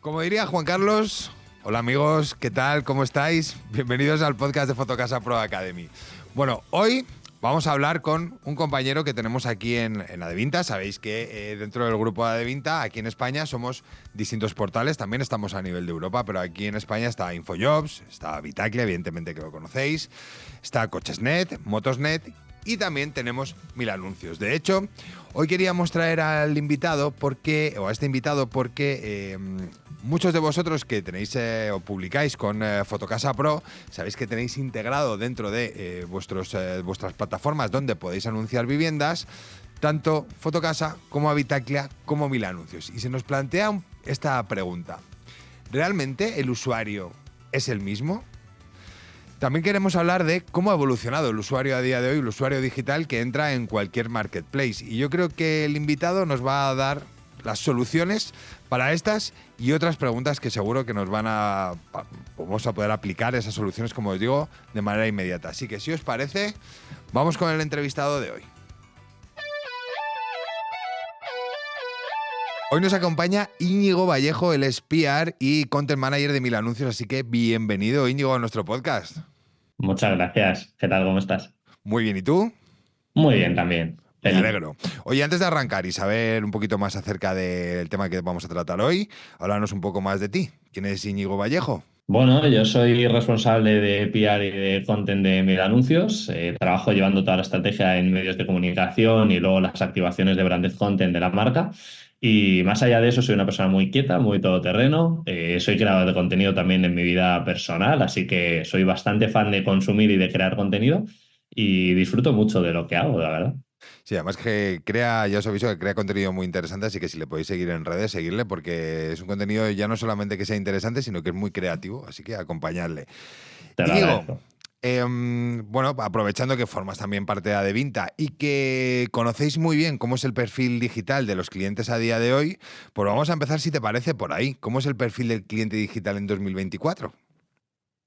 Como diría Juan Carlos, hola amigos, ¿qué tal? ¿Cómo estáis? Bienvenidos al podcast de Fotocasa Pro Academy. Bueno, hoy vamos a hablar con un compañero que tenemos aquí en Adevinta. Sabéis que dentro del grupo de Adevinta, aquí en España, somos distintos portales. También estamos a nivel de Europa, pero aquí en España está Infojobs, está Vitaclia, evidentemente que lo conocéis, está Cochesnet, Motosnet y también tenemos 1000 anuncios. De hecho, hoy queríamos traer al invitado porque muchos de vosotros que tenéis o publicáis con Fotocasa Pro, sabéis que tenéis integrado dentro de vuestras plataformas donde podéis anunciar viviendas, tanto Fotocasa como Habitaclia como 1000 anuncios. Y se nos plantea esta pregunta: ¿realmente el usuario es el mismo? También queremos hablar de cómo ha evolucionado el usuario a día de hoy, el usuario digital que entra en cualquier marketplace. Y yo creo que el invitado nos va a dar las soluciones para estas y otras preguntas que seguro que vamos a poder aplicar esas soluciones, como os digo, de manera inmediata. Así que si os parece, vamos con el entrevistado de hoy. Hoy nos acompaña Íñigo Vallejo, el PR y Content Manager de 1000 anuncios, así que bienvenido, Íñigo, a nuestro podcast. Muchas gracias. ¿Qué tal? ¿Cómo estás? Muy bien, ¿y tú? Muy bien también. Me Feliz. alegro. Oye, antes de arrancar y saber un poquito más acerca del tema que vamos a tratar hoy, háblanos un poco más de ti. ¿Quién es Íñigo Vallejo? Bueno, yo soy responsable de PR y de content de Mil Anuncios. Trabajo llevando toda la estrategia en medios de comunicación y luego las activaciones de branded content de la marca. Y más allá de eso, soy una persona muy quieta, muy todoterreno. Soy creador de contenido también en mi vida personal, así que soy bastante fan de consumir y de crear contenido y disfruto mucho de lo que hago, la verdad. Sí, además que ya os aviso que crea contenido muy interesante, así que si le podéis seguir en redes, seguirle, porque es un contenido ya no solamente que sea interesante, sino que es muy creativo, así que acompañadle. Te Y lo digo, agradezco. bueno, aprovechando que formas también parte de Adevinta y que conocéis muy bien cómo es el perfil digital de los clientes a día de hoy, pues vamos a empezar, si te parece, por ahí. ¿Cómo es el perfil del cliente digital en 2024?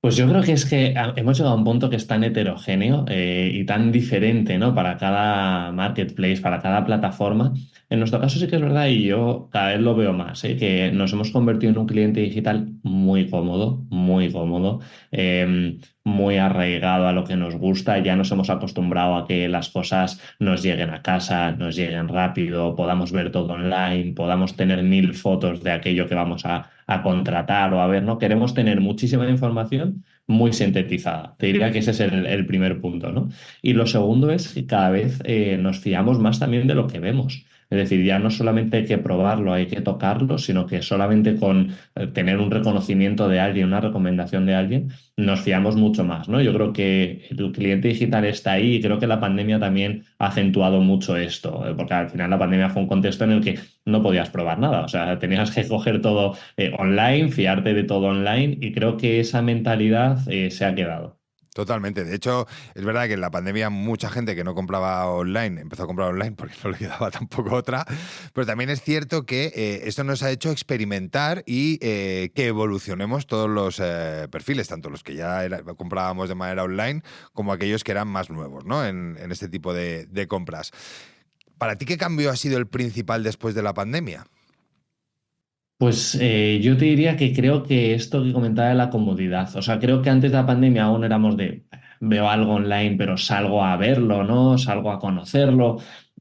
Pues yo creo que es que hemos llegado a un punto que es tan heterogéneo y tan diferente, ¿no? Para cada marketplace, para cada plataforma. En nuestro caso sí que es verdad y yo cada vez lo veo más, que nos hemos convertido en un cliente digital muy cómodo, muy arraigado a lo que nos gusta. Ya nos hemos acostumbrado a que las cosas nos lleguen a casa, nos lleguen rápido, podamos ver todo online, podamos tener 1000 fotos de aquello que vamos a contratar o a ver, ¿no? Queremos tener muchísima información muy sintetizada. Te diría que ese es el primer punto, ¿no? Y lo segundo es que cada vez nos fiamos más también de lo que vemos. Es decir, ya no solamente hay que probarlo, hay que tocarlo, sino que solamente con tener un reconocimiento de alguien, una recomendación de alguien, nos fiamos mucho más, ¿no? Yo creo que el cliente digital está ahí y creo que la pandemia también ha acentuado mucho esto, porque al final la pandemia fue un contexto en el que no podías probar nada, o sea, tenías que coger todo online, fiarte de todo online y creo que esa mentalidad se ha quedado. Totalmente. De hecho, es verdad que en la pandemia mucha gente que no compraba online empezó a comprar online porque no le quedaba tampoco otra, pero también es cierto que esto nos ha hecho experimentar y que evolucionemos todos los perfiles, tanto los que comprábamos de manera online como aquellos que eran más nuevos, ¿no? En este tipo de compras. ¿Para ti qué cambio ha sido el principal después de la pandemia? Pues yo te diría que creo que esto que comentaba de la comodidad, o sea, creo que antes de la pandemia aún éramos de, veo algo online, pero salgo a verlo, ¿no? Salgo a conocerlo.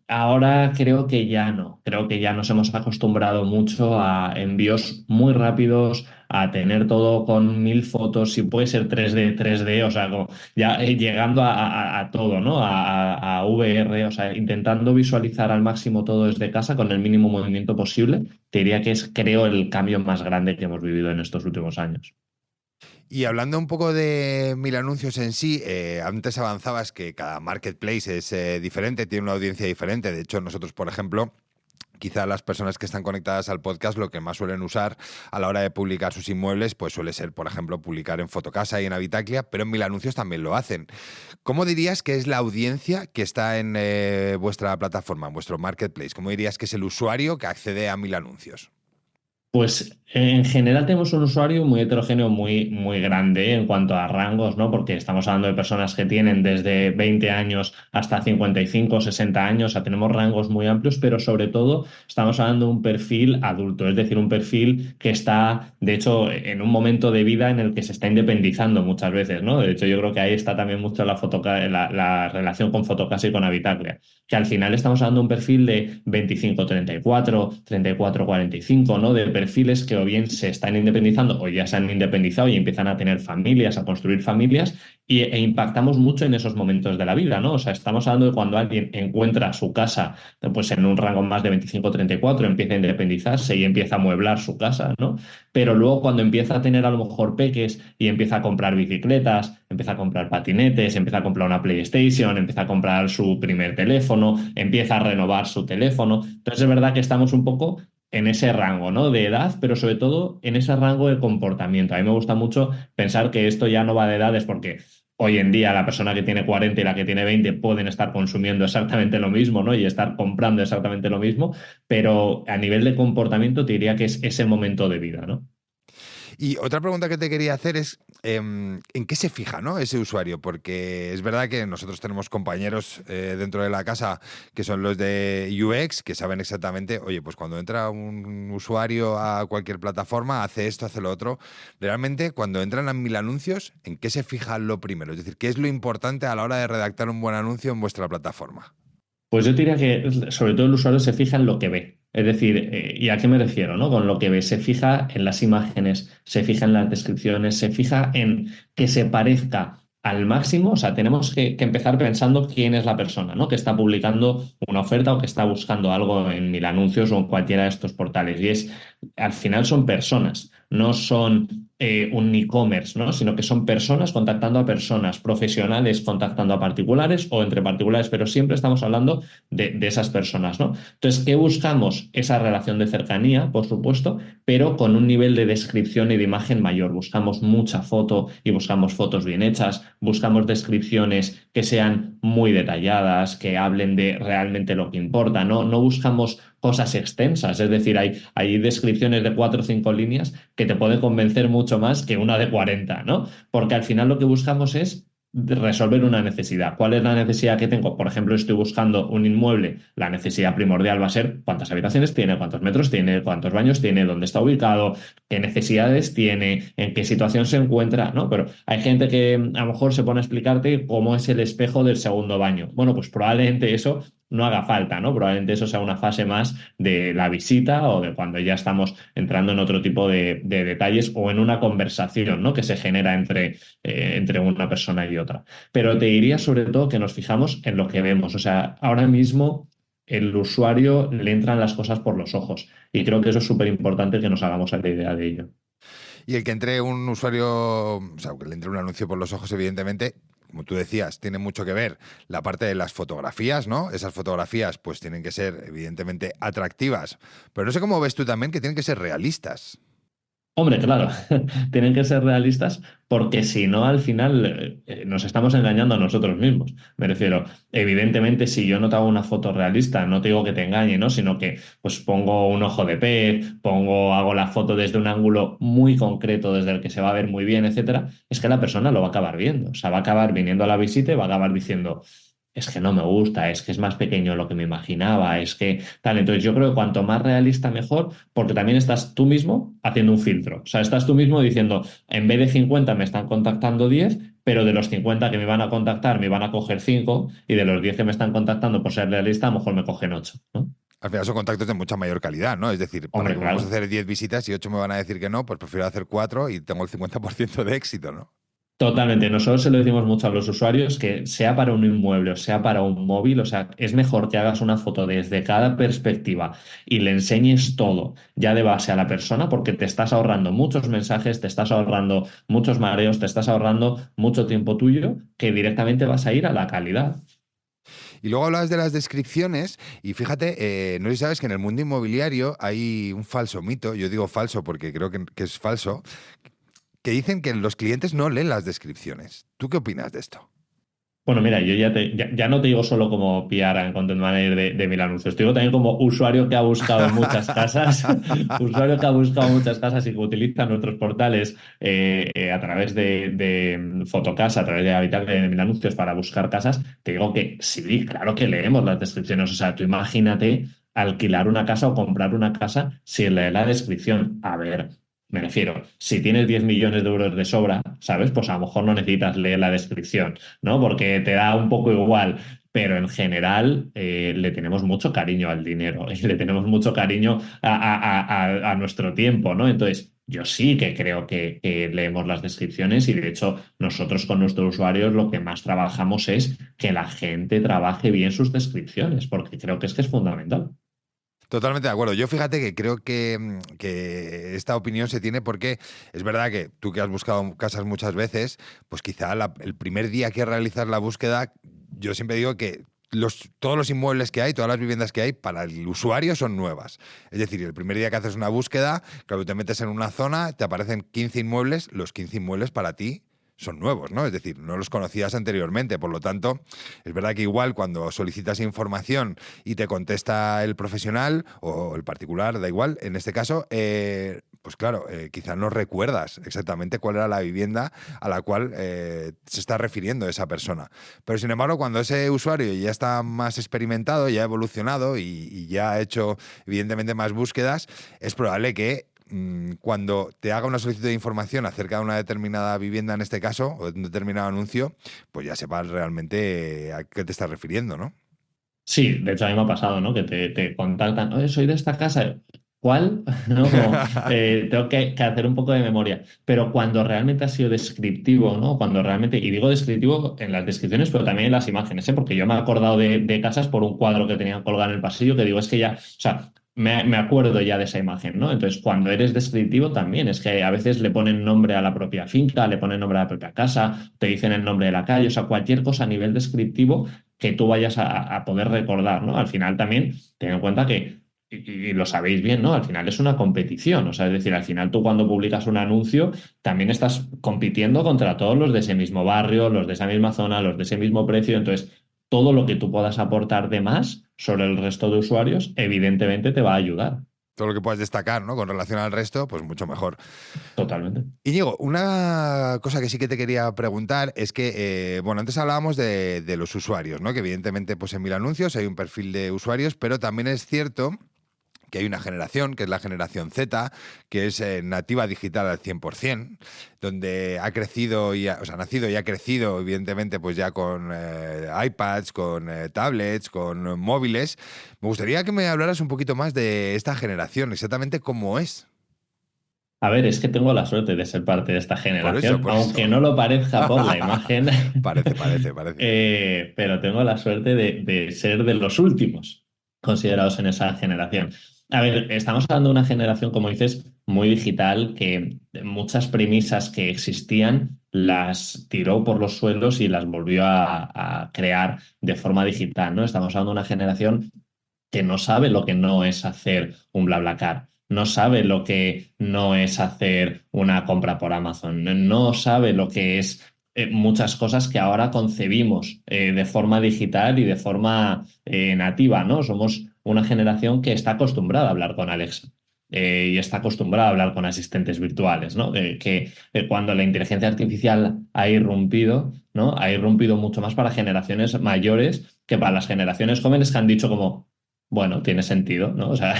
Ahora creo que ya no, creo que ya nos hemos acostumbrado mucho a envíos muy rápidos, a tener todo con 1000 fotos, si puede ser 3D, o sea, ya llegando a todo, ¿no? A VR, o sea, intentando visualizar al máximo todo desde casa con el mínimo movimiento posible. Te diría que es, creo, el cambio más grande que hemos vivido en estos últimos años. Y hablando un poco de 1000 anuncios en sí, antes avanzabas que cada marketplace es diferente, tiene una audiencia diferente. De hecho, nosotros, por ejemplo, quizá las personas que están conectadas al podcast lo que más suelen usar a la hora de publicar sus inmuebles, pues suele ser, por ejemplo, publicar en Fotocasa y en Habitaclia, pero en 1000 anuncios también lo hacen. ¿Cómo dirías que es la audiencia que está en vuestra plataforma, en vuestro marketplace? ¿Cómo dirías que es el usuario que accede a 1000 anuncios? Pues en general tenemos un usuario muy heterogéneo, muy grande en cuanto a rangos, ¿no? Porque estamos hablando de personas que tienen desde 20 años hasta 55 o 60 años, o sea, tenemos rangos muy amplios, pero sobre todo estamos hablando de un perfil adulto, es decir, un perfil que está, de hecho, en un momento de vida en el que se está independizando muchas veces, ¿no? De hecho, yo creo que ahí está también mucho la relación con Fotocasa y con Habitaclia, que al final estamos hablando de un perfil de 25-34, 34-45, ¿no? De perfiles que o bien se están independizando o ya se han independizado y empiezan a tener familias, a construir familias e impactamos mucho en esos momentos de la vida, ¿no? O sea, estamos hablando de cuando alguien encuentra su casa pues en un rango más de 25-34, empieza a independizarse y empieza a mueblar su casa, ¿no? Pero luego cuando empieza a tener a lo mejor peques y empieza a comprar bicicletas, empieza a comprar patinetes, empieza a comprar una PlayStation, empieza a comprar su primer teléfono, empieza a renovar su teléfono. Entonces es verdad que estamos un poco en ese rango, ¿no? De edad, pero sobre todo en ese rango de comportamiento. A mí me gusta mucho pensar que esto ya no va de edades porque hoy en día la persona que tiene 40 y la que tiene 20 pueden estar consumiendo exactamente lo mismo, ¿no? Y estar comprando exactamente lo mismo, pero a nivel de comportamiento te diría que es ese momento de vida, ¿no? Y otra pregunta que te quería hacer es, ¿en qué se fija, ¿no? Ese usuario? Porque es verdad que nosotros tenemos compañeros dentro de la casa que son los de UX, que saben exactamente, oye, pues cuando entra un usuario a cualquier plataforma, hace esto, hace lo otro. Realmente, cuando entran a 1000 anuncios, ¿en qué se fija lo primero? Es decir, ¿qué es lo importante a la hora de redactar un buen anuncio en vuestra plataforma? Pues yo diría que sobre todo el usuario se fija en lo que ve. Es decir, ¿y a qué me refiero, no? Con lo que ve, se fija en las imágenes, se fija en las descripciones, se fija en que se parezca al máximo. O sea, tenemos que empezar pensando quién es la persona, ¿no? Que está publicando una oferta o que está buscando algo en Mil Anuncios o en cualquiera de estos portales. Y es, al final son personas, no son un e-commerce, ¿no? Sino que son personas contactando a personas, profesionales contactando a particulares o entre particulares, pero siempre estamos hablando de esas personas, ¿no? Entonces, ¿qué buscamos? Esa relación de cercanía, por supuesto, pero con un nivel de descripción y de imagen mayor. Buscamos mucha foto y buscamos fotos bien hechas, buscamos descripciones que sean muy detalladas, que hablen de realmente lo que importa, ¿no? No buscamos cosas extensas, es decir, hay descripciones de 4 o 5 líneas que te puede convencer mucho más que una de 40, ¿no? Porque al final lo que buscamos es resolver una necesidad. ¿Cuál es la necesidad que tengo? Por ejemplo, estoy buscando un inmueble. La necesidad primordial va a ser cuántas habitaciones tiene, cuántos metros tiene, cuántos baños tiene, dónde está ubicado, qué necesidades tiene, en qué situación se encuentra, ¿no? Pero hay gente que a lo mejor se pone a explicarte cómo es el espejo del segundo baño. Bueno, pues probablemente eso no haga falta, ¿no? Probablemente eso sea una fase más de la visita o de cuando ya estamos entrando en otro tipo de detalles o en una conversación, ¿no? Que se genera entre una persona y otra. Pero te diría sobre todo que nos fijamos en lo que vemos. O sea, ahora mismo el usuario le entran las cosas por los ojos y creo que eso es súper importante que nos hagamos a la idea de ello. Y el que entre un usuario, o sea, que le entre un anuncio por los ojos, evidentemente, como tú decías, tiene mucho que ver la parte de las fotografías, ¿no? Esas fotografías, pues tienen que ser, evidentemente, atractivas. Pero no sé cómo ves tú también que tienen que ser realistas. Hombre, claro, tienen que ser realistas porque si no, al final nos estamos engañando a nosotros mismos. Me refiero, evidentemente, si yo no te hago una foto realista, no te digo que te engañe, ¿no? Sino que pues pongo un ojo de pez, hago la foto desde un ángulo muy concreto, desde el que se va a ver muy bien, etcétera, es que la persona lo va a acabar viendo. O sea, va a acabar viniendo a la visita y va a acabar diciendo es que no me gusta, es que es más pequeño de lo que me imaginaba, es que tal. Entonces yo creo que cuanto más realista mejor, porque también estás tú mismo haciendo un filtro. O sea, estás tú mismo diciendo, en vez de 50 me están contactando 10, pero de los 50 que me van a contactar me van a coger 5 y de los 10 que me están contactando por ser realista, a lo mejor me cogen 8, ¿no? Al final son contactos de mucha mayor calidad, ¿no? Es decir, ¿para Hombre, qué vamos a claro. hacer 10 visitas y 8 me van a decir que no? Pues prefiero hacer 4 y tengo el 50% de éxito, ¿no? Totalmente. Nosotros se lo decimos mucho a los usuarios que sea para un inmueble o sea para un móvil, o sea, es mejor que hagas una foto desde cada perspectiva y le enseñes todo ya de base a la persona porque te estás ahorrando muchos mensajes, te estás ahorrando muchos mareos, te estás ahorrando mucho tiempo tuyo que directamente vas a ir a la calidad. Y luego hablabas de las descripciones y fíjate, no sé si sabes que en el mundo inmobiliario hay un falso mito, yo digo falso porque creo que es falso, que dicen que los clientes no leen las descripciones. ¿Tú qué opinas de esto? Bueno, mira, yo ya no te digo solo como PR en Content Manager de mil anuncios, te digo también como usuario que ha buscado en muchas casas, usuario que ha buscado muchas casas y que utiliza nuestros portales a través de Fotocasa, a través de Habitat de mil anuncios para buscar casas. Te digo que sí, claro que leemos las descripciones. O sea, tú imagínate alquilar una casa o comprar una casa sin leer la descripción. A ver. Me refiero, si tienes 10 millones de euros de sobra, ¿sabes? Pues a lo mejor no necesitas leer la descripción, ¿no? Porque te da un poco igual, pero en general le tenemos mucho cariño al dinero, y le tenemos mucho cariño a nuestro tiempo, ¿no? Entonces, yo sí que creo que leemos las descripciones y de hecho nosotros con nuestros usuarios lo que más trabajamos es que la gente trabaje bien sus descripciones, porque creo que es fundamental. Totalmente de acuerdo. Yo fíjate que creo que esta opinión se tiene porque es verdad que tú que has buscado casas muchas veces, pues quizá el primer día que realizas la búsqueda, yo siempre digo que todos los inmuebles que hay, todas las viviendas que hay, para el usuario son nuevas. Es decir, el primer día que haces una búsqueda, claro, te metes en una zona, te aparecen 15 inmuebles, los 15 inmuebles para ti son nuevos, ¿no? Es decir, no los conocías anteriormente. Por lo tanto, es verdad que igual cuando solicitas información y te contesta el profesional o el particular, da igual, en este caso, pues claro, quizás no recuerdas exactamente cuál era la vivienda a la cual se está refiriendo esa persona. Pero sin embargo, cuando ese usuario ya está más experimentado, ya ha evolucionado y ya ha hecho evidentemente más búsquedas, es probable que cuando te haga una solicitud de información acerca de una determinada vivienda en este caso, o de un determinado anuncio, pues ya sepas realmente a qué te estás refiriendo, ¿no? Sí, de hecho a mí me ha pasado, ¿no? Que te contactan, oye, soy de esta casa. ¿Cuál? ¿No? Como, tengo que hacer un poco de memoria. Pero cuando realmente ha sido descriptivo, ¿no? Cuando realmente, y digo descriptivo en las descripciones, pero también en las imágenes, ¿eh? Porque yo me he acordado de casas por un cuadro que tenían colgado en el pasillo, que digo, es que ya, o sea, me acuerdo ya de esa imagen, ¿no? Entonces, cuando eres descriptivo también, es que a veces le ponen nombre a la propia finca, le ponen nombre a la propia casa, te dicen el nombre de la calle, o sea, cualquier cosa a nivel descriptivo que tú vayas a poder recordar, ¿no? Al final también ten en cuenta que, y lo sabéis bien, ¿no? Al final es una competición, o sea, es decir, al final tú cuando publicas un anuncio también estás compitiendo contra todos los de ese mismo barrio, los de esa misma zona, los de ese mismo precio, entonces todo lo que tú puedas aportar de más sobre el resto de usuarios, evidentemente te va a ayudar. Todo lo que puedas destacar, ¿no? Con relación al resto, pues mucho mejor. Totalmente. Íñigo, una cosa que sí que te quería preguntar es que, bueno, antes hablábamos de los usuarios, ¿no? Que evidentemente, pues en Mil Anuncios hay un perfil de usuarios, pero también es cierto que hay una generación, que es la generación Z, que es nativa digital al 100%, donde ha crecido, o sea, ha nacido y ha crecido, evidentemente, pues ya con iPads, con tablets, con móviles. Me gustaría que me hablaras un poquito más de esta generación, exactamente cómo es. A ver, es que tengo la suerte de ser parte de esta Por eso, generación, por eso. aunque no lo parezca por la imagen, Parece. pero tengo la suerte de ser de los últimos considerados en esa generación. A ver, estamos hablando de una generación, como dices, muy digital, que muchas premisas que existían las tiró por los suelos y las volvió a crear de forma digital, ¿no? Estamos hablando de una generación que no sabe lo que no es hacer un BlaBlaCar, no sabe lo que no es hacer una compra por Amazon, no sabe lo que es muchas cosas que ahora concebimos de forma digital y de forma nativa, ¿no? Somos una generación que está acostumbrada a hablar con Alexa. Y está acostumbrada a hablar con asistentes virtuales, ¿no? Cuando la inteligencia artificial ha irrumpido, ¿no? Ha irrumpido mucho más para generaciones mayores que para las generaciones jóvenes que han dicho como, bueno, tiene sentido, ¿no? O sea,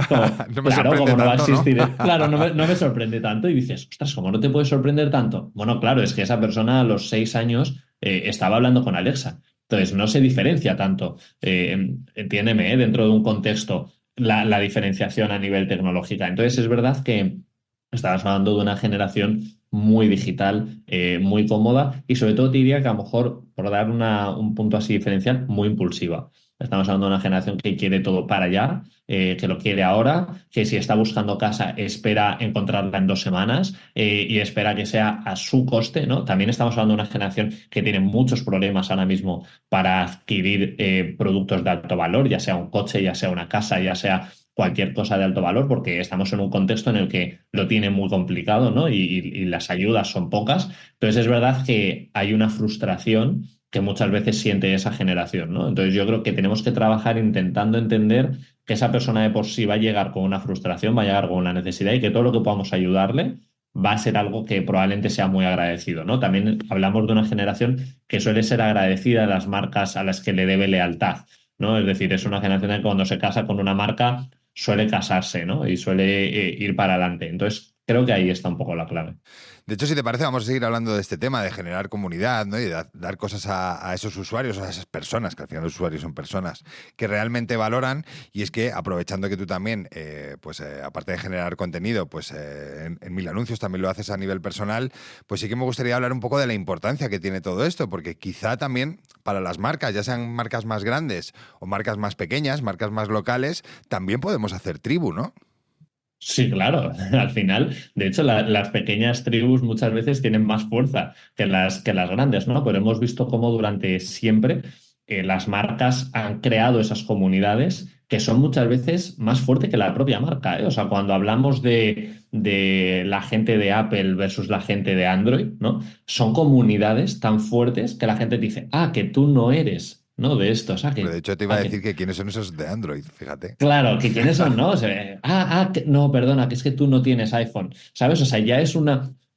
como, No me claro, sorprende como no va a tanto, ¿no? existir, claro, no me sorprende tanto y dices, ostras, ¿cómo no te puede sorprender tanto? Bueno, claro, es que esa persona a los 6 años estaba hablando con Alexa. Entonces, no se diferencia tanto, entiéndeme, dentro de un contexto, la diferenciación a nivel tecnológica. Entonces, es verdad que estabas hablando de una generación muy digital, muy cómoda y sobre todo te diría que a lo mejor, por dar un punto así diferencial, muy impulsiva. Estamos hablando de una generación que quiere todo para allá, que lo quiere ahora, que si está buscando casa espera encontrarla en 2 semanas y espera que sea a su coste, ¿no? También estamos hablando de una generación que tiene muchos problemas ahora mismo para adquirir productos de alto valor, ya sea un coche, ya sea una casa, ya sea cualquier cosa de alto valor, porque estamos en un contexto en el que lo tiene muy complicado, ¿no? Y las ayudas son pocas. Entonces es verdad que hay una frustración que muchas veces siente esa generación, ¿no? Entonces yo creo que tenemos que trabajar intentando entender que esa persona de por sí va a llegar con una frustración, va a llegar con una necesidad y que todo lo que podamos ayudarle va a ser algo que probablemente sea muy agradecido, ¿no? También hablamos de una generación que suele ser agradecida de las marcas a las que le debe lealtad, ¿no? Es decir, es una generación que cuando se casa con una marca suele casarse, ¿no? Y suele ir para adelante. Entonces, creo que ahí está un poco la clave. De hecho, si te parece, vamos a seguir hablando de este tema, de generar comunidad, ¿no? Y de dar cosas a esos usuarios, a esas personas, que al final los usuarios son personas que realmente valoran. Y es que, aprovechando que tú también, aparte de generar contenido, pues en Mil Anuncios también lo haces a nivel personal, pues sí que me gustaría hablar un poco de la importancia que tiene todo esto, porque quizá también para las marcas, ya sean marcas más grandes o marcas más pequeñas, marcas más locales, también podemos hacer tribu, ¿no? Sí, claro. Al final, de hecho, las pequeñas tribus muchas veces tienen más fuerza que las grandes, ¿no? Pero hemos visto cómo durante siempre las marcas han creado esas comunidades que son muchas veces más fuertes que la propia marca, ¿eh? O sea, cuando hablamos de la gente de Apple versus la gente de Android, ¿no? Son comunidades tan fuertes que la gente dice, ah, que tú no eres, ¿no? De esto, o sea, Pero de que, hecho te iba a a decir que que quiénes son esos de Android, fíjate. claro, que quiénes son, ¿no? O sea, no, perdona, que es que tú no tienes iPhone, ¿sabes? O sea, ya es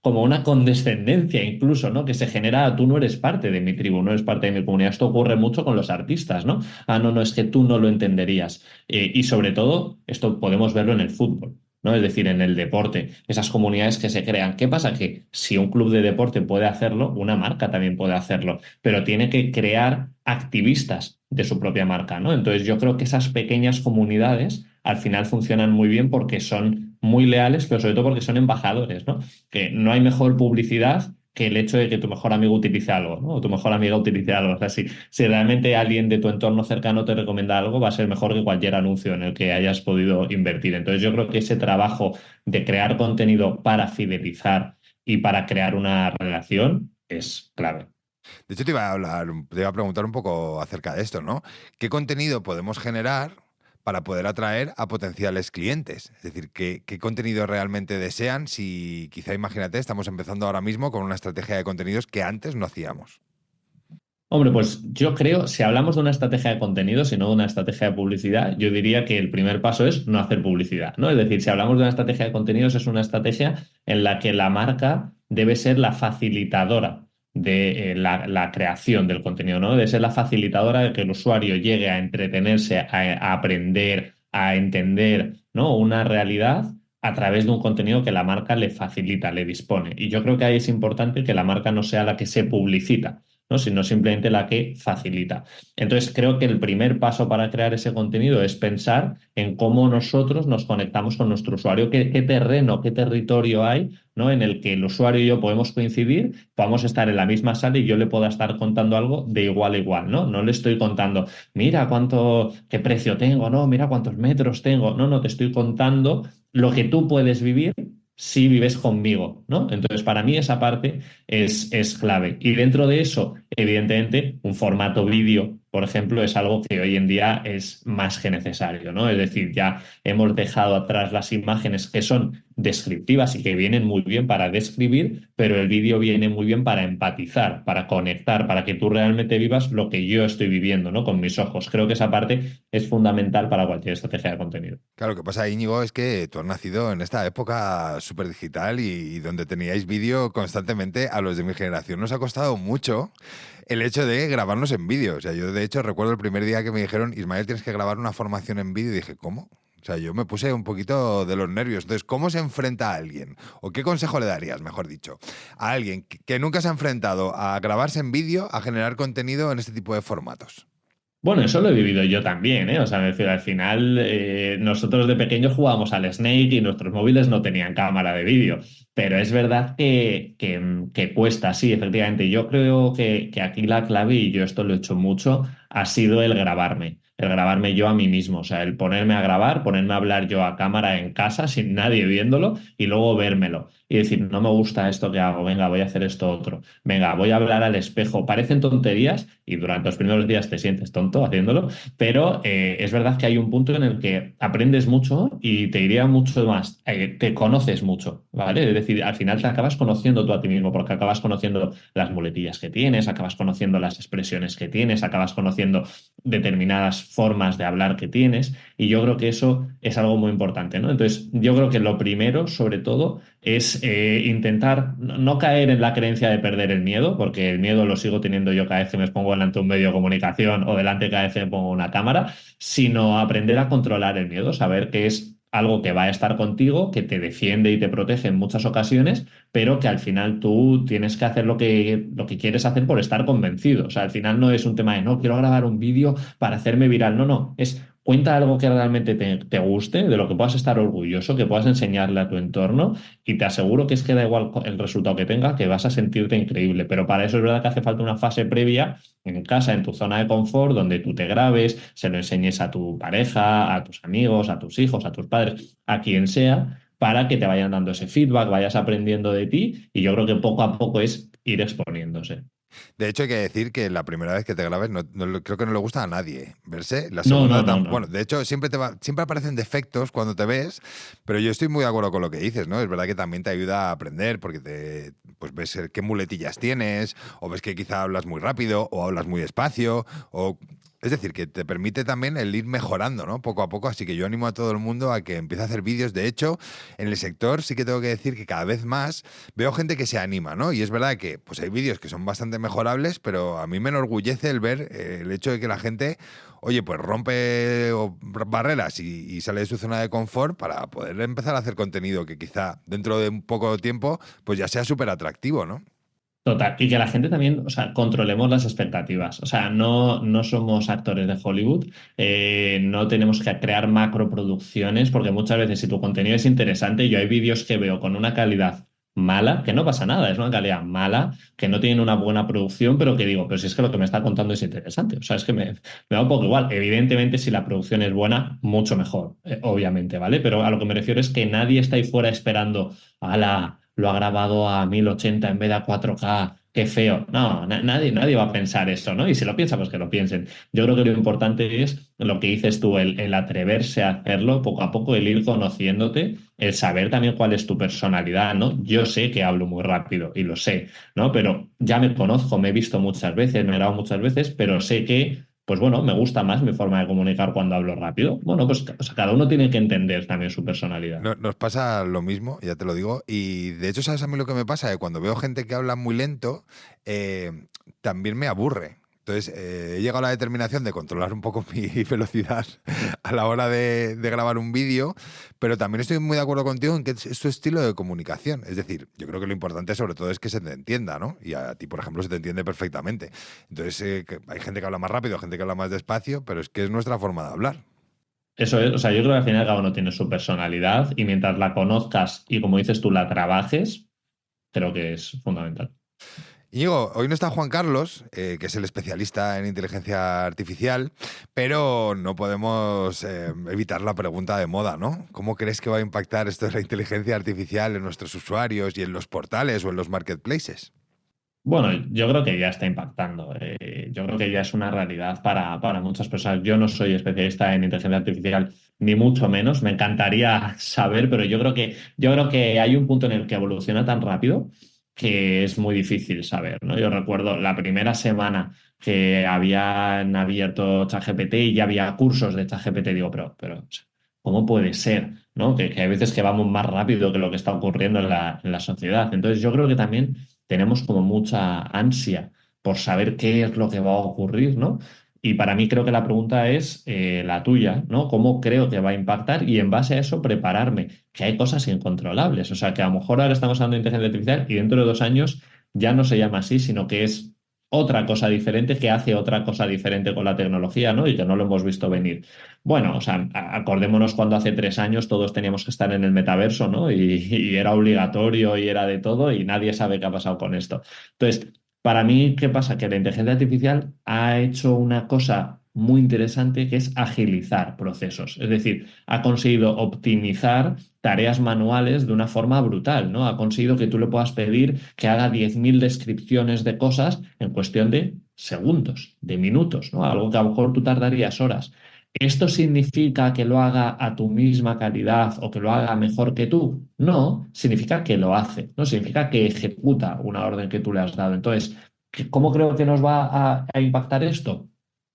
como una condescendencia incluso, ¿no? Que se genera, tú no eres parte de mi tribu, no eres parte de mi comunidad. Esto ocurre mucho con los artistas, ¿no? Ah, no, no, es que tú no lo entenderías. Y sobre todo, esto podemos verlo en el fútbol, ¿no? Es decir, en el deporte, esas comunidades que se crean. ¿Qué pasa? Que si un club de deporte puede hacerlo, una marca también puede hacerlo, pero tiene que crear activistas de su propia marca, ¿no? Entonces yo creo que esas pequeñas comunidades al final funcionan muy bien porque son muy leales, pero sobre todo porque son embajadores, ¿no? Que no hay mejor publicidad que el hecho de que tu mejor amigo utilice algo, ¿no? O tu mejor amiga utilice algo. O sea, si realmente alguien de tu entorno cercano te recomienda algo, va a ser mejor que cualquier anuncio en el que hayas podido invertir. Entonces yo creo que ese trabajo de crear contenido para fidelizar y para crear una relación es clave. De hecho, te iba a preguntar un poco acerca de esto, ¿no? ¿Qué contenido podemos generar para poder atraer a potenciales clientes? Es decir, ¿qué contenido realmente desean? Si quizá, imagínate, estamos empezando ahora mismo con una estrategia de contenidos que antes no hacíamos. Hombre, pues yo creo, si hablamos de una estrategia de contenido, si no de una estrategia de publicidad, yo diría que el primer paso es no hacer publicidad, ¿no? Es decir, si hablamos de una estrategia de contenidos, es una estrategia en la que la marca debe ser la facilitadora de la creación del contenido, ¿no? Debe ser la facilitadora de que el usuario llegue a entretenerse, a aprender, a entender, ¿no? Una realidad a través de un contenido que la marca le facilita, le dispone. Y yo creo que ahí es importante que la marca no sea la que se publicita, ¿no? Sino simplemente la que facilita. Entonces, creo que el primer paso para crear ese contenido es pensar en cómo nosotros nos conectamos con nuestro usuario, qué terreno, qué territorio hay, ¿no? En el que el usuario y yo podemos coincidir, podamos estar en la misma sala y yo le pueda estar contando algo de igual a igual, ¿no? No le estoy contando, mira qué precio tengo, no, mira cuántos metros tengo, no, no, te estoy contando lo que tú puedes vivir si vives conmigo, ¿no? Entonces, para mí esa parte es clave. Y dentro de eso, evidentemente, un formato vídeo, por ejemplo, es algo que hoy en día es más que necesario, ¿no? Es decir, ya hemos dejado atrás las imágenes que son descriptivas y que vienen muy bien para describir, pero el vídeo viene muy bien para empatizar, para conectar, para que tú realmente vivas lo que yo estoy viviendo, ¿no? Con mis ojos. Creo que esa parte es fundamental para cualquier estrategia de contenido. Claro, lo que pasa, Íñigo, es que tú has nacido en esta época súper digital y donde teníais vídeo constantemente. A los de mi generación nos ha costado mucho el hecho de grabarnos en vídeo. O sea, yo de hecho recuerdo el primer día que me dijeron, Ismael, tienes que grabar una formación en vídeo, y dije, ¿cómo? O sea, yo me puse un poquito de los nervios. Entonces, ¿cómo se enfrenta a alguien? ¿O qué consejo le darías, mejor dicho, a alguien que nunca se ha enfrentado a grabarse en vídeo, a generar contenido en este tipo de formatos? Bueno, eso lo he vivido yo también, ¿eh? O sea, es decir, al final nosotros de pequeños jugábamos al Snake y nuestros móviles no tenían cámara de vídeo, pero es verdad que cuesta, sí, efectivamente. Yo creo que aquí la clave, y yo esto lo he hecho mucho, ha sido el grabarme. el grabarme yo a mí mismo, o sea, el ponerme a grabar, ponerme a hablar yo a cámara en casa sin nadie viéndolo y luego vérmelo y decir, no me gusta esto que hago, venga, voy a hacer esto otro, venga, voy a hablar al espejo. Parecen tonterías y durante los primeros días te sientes tonto haciéndolo, pero es verdad que hay un punto en el que aprendes mucho y te diría mucho más, te conoces mucho, ¿vale? Es decir, al final te acabas conociendo tú a ti mismo porque acabas conociendo las muletillas que tienes, acabas conociendo las expresiones que tienes, acabas conociendo determinadas formas de hablar que tienes y yo creo que eso es algo muy importante, ¿no? Entonces, yo creo que lo primero, sobre todo, es intentar no caer en la creencia de perder el miedo, porque el miedo lo sigo teniendo yo cada vez que me pongo delante de un medio de comunicación o delante cada vez que me pongo una cámara, sino aprender a controlar el miedo, saber que es algo que va a estar contigo, que te defiende y te protege en muchas ocasiones, pero que al final tú tienes que hacer lo que quieres hacer por estar convencido. O sea, al final no es un tema de no, quiero grabar un vídeo para hacerme viral. No, no, es cuenta algo que realmente te guste, de lo que puedas estar orgulloso, que puedas enseñarle a tu entorno y te aseguro que es que da igual el resultado que tenga, que vas a sentirte increíble. Pero para eso es verdad que hace falta una fase previa en casa, en tu zona de confort, donde tú te grabes, se lo enseñes a tu pareja, a tus amigos, a tus hijos, a tus padres, a quien sea, para que te vayan dando ese feedback, vayas aprendiendo de ti y yo creo que poco a poco es ir exponiéndose. De hecho, hay que decir que la primera vez que te grabes creo que no le gusta a nadie verse. La No, no, segunda, no, bueno, no. de hecho, siempre aparecen defectos cuando te ves, pero yo estoy muy de acuerdo con lo que dices, ¿no? Es verdad que también te ayuda a aprender porque pues ves qué muletillas tienes, o ves que quizá hablas muy rápido, o hablas muy despacio, o... Es decir, que te permite también el ir mejorando, ¿no? Poco a poco, así que yo animo a todo el mundo a que empiece a hacer vídeos. De hecho, en el sector sí que tengo que decir que cada vez más veo gente que se anima, ¿no? Y es verdad que pues hay vídeos que son bastante mejorables, pero a mí me enorgullece el ver el hecho de que la gente, oye, pues rompe barreras y sale de su zona de confort para poder empezar a hacer contenido que quizá dentro de un poco de tiempo pues ya sea súper atractivo, ¿no? Total, y que la gente también, o sea, controlemos las expectativas. O sea, no somos actores de Hollywood, no tenemos que crear macroproducciones, porque muchas veces si tu contenido es interesante, yo hay vídeos que veo con una calidad mala, que no pasa nada, es una calidad mala, que no tienen una buena producción, pero que digo, pero si es que lo que me está contando es interesante. O sea, es que me da un poco igual. Evidentemente, si la producción es buena, mucho mejor, obviamente, ¿vale? Pero a lo que me refiero es que nadie está ahí fuera esperando a lo ha grabado a 1080 en vez de a 4K, qué feo. No, nadie va a pensar eso, ¿no? Y si lo piensa, pues que lo piensen. Yo creo que lo importante es lo que dices tú, el atreverse a hacerlo poco a poco, el ir conociéndote, el saber también cuál es tu personalidad, ¿no? Yo sé que hablo muy rápido y lo sé, ¿no? Pero ya me conozco, me he visto muchas veces, me he grabado muchas veces, pero sé que pues bueno, me gusta más mi forma de comunicar cuando hablo rápido. Bueno, pues o sea, cada uno tiene que entender también su personalidad. Nos pasa lo mismo, ya te lo digo. Y de hecho, ¿sabes a mí lo que me pasa? Que cuando veo gente que habla muy lento, también me aburre. Entonces, he llegado a la determinación de controlar un poco mi velocidad a la hora de grabar un vídeo, pero también estoy muy de acuerdo contigo en que es tu estilo de comunicación. Es decir, yo creo que lo importante sobre todo es que se te entienda, ¿no? Y a ti, por ejemplo, se te entiende perfectamente. Entonces, hay gente que habla más rápido, gente que habla más despacio, pero es que es nuestra forma de hablar. Eso es, o sea, yo creo que al final cada uno tiene su personalidad y mientras la conozcas y como dices tú la trabajes, creo que es fundamental. Íñigo, hoy no está Juan Carlos, que es el especialista en inteligencia artificial, pero no podemos evitar la pregunta de moda, ¿no? ¿Cómo crees que va a impactar esto de la inteligencia artificial en nuestros usuarios y en los portales o en los marketplaces? Bueno, yo creo que ya está impactando. Yo creo que ya es una realidad para muchas personas. Yo no soy especialista en inteligencia artificial, ni mucho menos. Me encantaría saber, pero yo creo que hay un punto en el que evoluciona tan rápido que es muy difícil saber, ¿no? Yo recuerdo la primera semana que habían abierto ChatGPT y ya había cursos de ChatGPT. Digo, pero, o sea, ¿cómo puede ser? ¿No? Que hay veces que vamos más rápido que lo que está ocurriendo en la sociedad. Entonces, yo creo que también tenemos como mucha ansia por saber qué es lo que va a ocurrir, ¿no? Y para mí creo que la pregunta es la tuya, ¿no? ¿Cómo creo que va a impactar? Y en base a eso prepararme, que hay cosas incontrolables. O sea, que a lo mejor ahora estamos hablando de inteligencia artificial y dentro de 2 años ya no se llama así, sino que es otra cosa diferente que hace otra cosa diferente con la tecnología, ¿no? Y que no lo hemos visto venir. Bueno, o sea, acordémonos cuando hace 3 años todos teníamos que estar en el metaverso, ¿no? Y era obligatorio y era de todo y nadie sabe qué ha pasado con esto. Entonces, para mí, ¿qué pasa? Que la inteligencia artificial ha hecho una cosa muy interesante que es agilizar procesos. Es decir, ha conseguido optimizar tareas manuales de una forma brutal, ¿no? Ha conseguido que tú le puedas pedir que haga 10.000 descripciones de cosas en cuestión de segundos, de minutos, ¿no? Algo que a lo mejor tú tardarías horas. ¿Esto significa que lo haga a tu misma calidad o que lo haga mejor que tú? No, significa que lo hace, no significa que ejecuta una orden que tú le has dado. Entonces, ¿cómo creo que nos va a impactar esto?